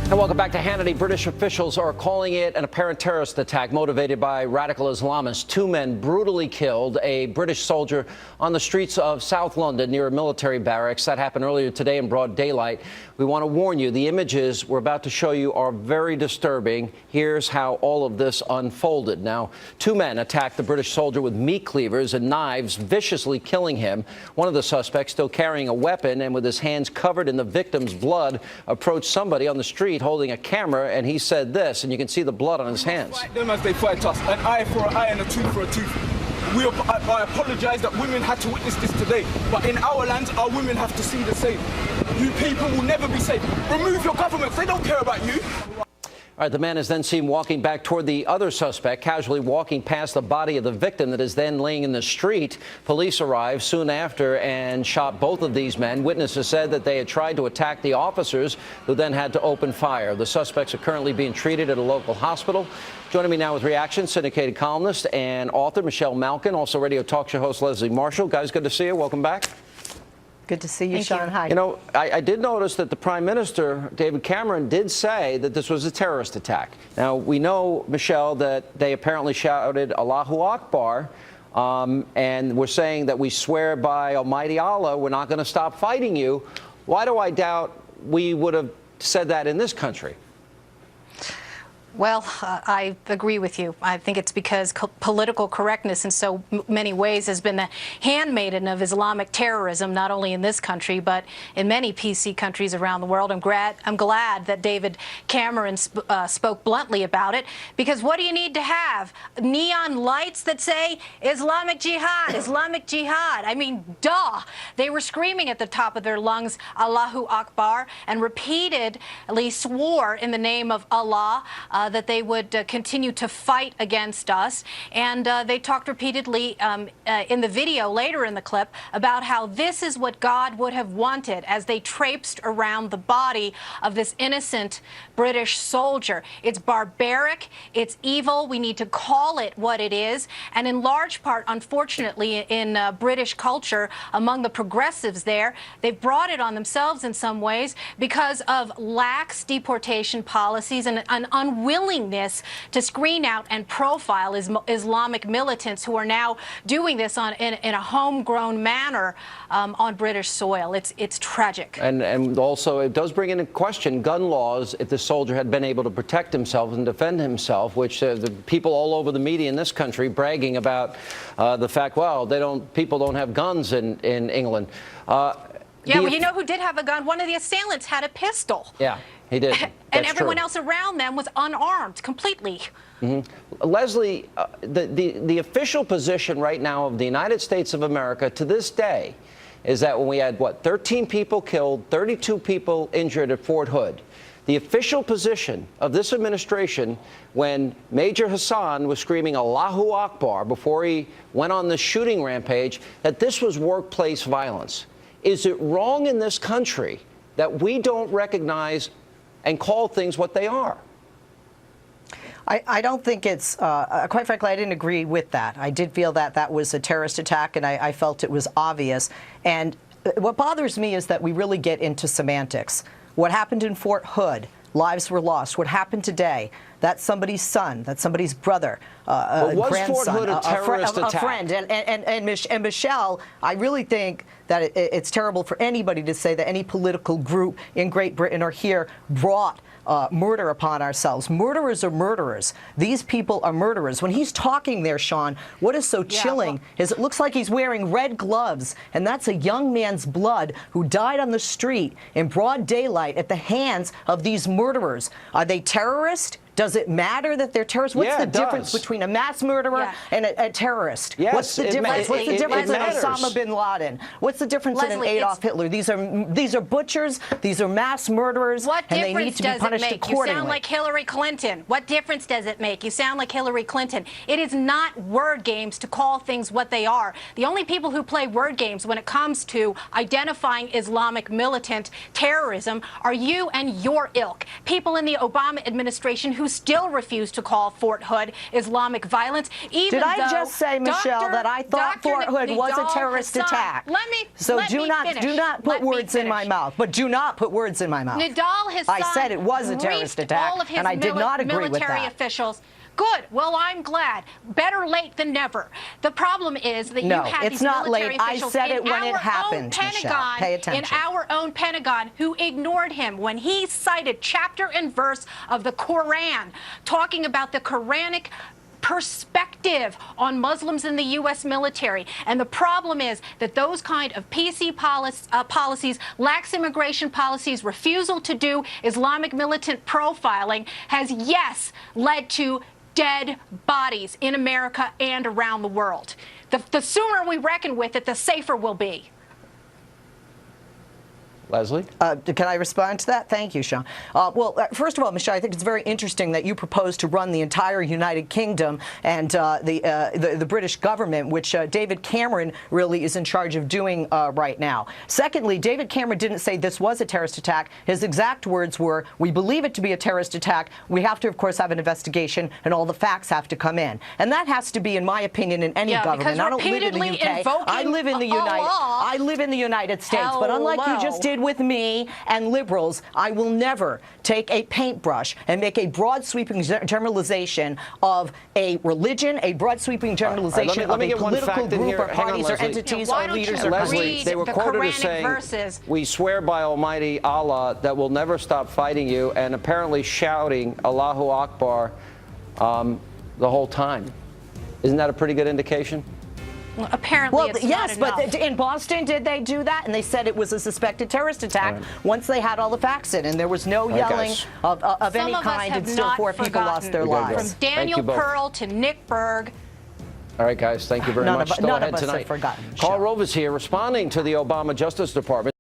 And welcome back to Hannity. British officials are calling it an apparent terrorist attack motivated by radical Islamists. 2 men brutally killed a British soldier on the streets of South London near a military barracks. That happened earlier today in broad daylight. We want to warn you, the images we're about to show you are very disturbing. Here's how all of this unfolded. Now, 2 men attacked the British soldier with meat cleavers and knives, viciously killing him. One of the suspects, still carrying a weapon and with his hands covered in the victim's blood, approached somebody on the street holding a camera, and he said this, and you can see the blood on his hands. Fight them as they fight us. An eye for an eye and a tooth for a tooth. I apologise that women had to witness this today, but in our land, our women have to see the same. You people will never be safe. Remove your governments. They don't care about you. All right, the man is then seen walking back toward the other suspect, casually walking past the body of the victim that is then laying in the street. Police arrived soon after and shot both of these men. Witnesses said that they had tried to attack the officers, who then had to open fire. The suspects are currently being treated at a local hospital. Joining me now with reactions, syndicated columnist and author Michelle Malkin, also radio talk show host Leslie Marshall. Guys, good to see you. Welcome back. Good to see you, Sean. Hi. You know, I did notice that the Prime Minister, David Cameron, did say that this was a terrorist attack. Now, we know, Michelle, that they apparently shouted Allahu Akbar, and we're saying that we swear by Almighty Allah, we're not going to stop fighting you. Why do I doubt we would have said that in this country? Well, I agree with you. I think it's because political correctness in so many ways has been the handmaiden of Islamic terrorism, not only in this country, but in many PC countries around the world. I'm glad that David Cameron spoke bluntly about it, because what do you need to have? Neon lights that say Islamic Jihad, Islamic Jihad. I mean, duh. They were screaming at the top of their lungs, Allahu Akbar, and repeatedly swore in the name of Allah that they would continue to fight against us. And they talked repeatedly in the video later in the clip about how this is what God would have wanted as they traipsed around the body of this innocent British soldier. It's barbaric, it's evil, we need to call it what it is. And in large part, unfortunately, in British culture, among the progressives there, they've brought it on themselves in some ways because of lax deportation policies and an unwillingness to screen out and profile Islamic militants who are now doing this in a homegrown manner on British soil. It's tragic. And also, it does bring into question gun laws if the soldier had been able to protect himself and defend himself, which the people all over the media in this country bragging about the fact, well, people don't have guns in England. Yeah, well, you know who did have a gun? One of the assailants had a pistol. Yeah, he did. And everyone else around them was unarmed completely. Mm-hmm. Leslie, the official position right now of the United States of America to this day is that when we had, 13 people killed, 32 people injured at Fort Hood, the official position of this administration, when Major Hassan was screaming Allahu Akbar before he went on the shooting rampage, that this was workplace violence. Is it wrong in this country that we don't recognize and call things what they are? I don't think it's, quite frankly, I didn't agree with that. I did feel that that was a terrorist attack, and I felt it was obvious. And what bothers me is that we really get into semantics. What happened in Fort Hood? Lives were lost. What happened today? That's somebody's son. That's somebody's brother, grandson, a friend. And Michelle, I really think that it's terrible for anybody to say that any political group in Great Britain or here brought murder upon ourselves. Murderers are murderers. These people are murderers. When he's talking there, Sean, what is so chilling is it looks like he's wearing red gloves, and that's a young man's blood who died on the street in broad daylight at the hands of these murderers. Are they terrorists? Does it matter that they're terrorists? What's the difference between a mass murderer and a terrorist? Yes, what's the difference? What's the difference in Osama bin Laden? What's the difference in an Adolf Hitler? These are butchers. These are mass murderers, and they need to be punished accordingly. You sound like Hillary Clinton. What difference does it make? You sound like Hillary Clinton. It is not word games to call things what they are. The only people who play word games when it comes to identifying Islamic militant terrorism are you and your ilk. People in the Obama administration who who still refuse to call Fort Hood Islamic violence, even Did I though just say, Michelle, that I thought Fort Hood was a terrorist attack? So do not put words in my mouth. But do not put words in my mouth. Nidal has I said it was a terrorist attack, and I did not agree with that. Officials. Good. Well, I'm glad. Better late than never. The problem is that you had these military officials I said it when it happened, Michelle. Pay attention. In our own Pentagon who ignored him when he cited chapter and verse of the Quran, talking about the Quranic perspective on Muslims in the U.S. military. And the problem is that those kind of PC policies, lax immigration policies, refusal to do Islamic militant profiling has, yes, led to dead bodies in America and around the world. The sooner we reckon with it, the safer we'll be. Leslie? Can I respond to that? Thank you, Sean. First of all, Michelle, I think it's very interesting that you propose to run the entire United Kingdom and the British government, which David Cameron really is in charge of doing right now. Secondly, David Cameron didn't say this was a terrorist attack. His exact words were, we believe it to be a terrorist attack. We have to, of course, have an investigation, and all the facts have to come in. And that has to be, in my opinion, in any government. I don't live in the UK. I live in the United States. But unlike you just did with me and liberals, I will never take a paintbrush and make a broad sweeping generalization of a religion, a broad sweeping generalization of a political group or parties or entities or leaders or countries. They were quoted as saying, we swear by Almighty Allah that we'll never stop fighting you, and apparently shouting Allahu Akbar the whole time. Isn't that a pretty good indication? Well, apparently it's yes, not but in Boston, did they do that? And they said it was a suspected terrorist attack once they had all the facts in, and there was no yelling of any kind, and still 4 people lost their lives. From Daniel Pearl to Nick Berg. All right, guys, thank you very much. None of us have forgotten. Karl Rove is here responding to the Obama Justice Department.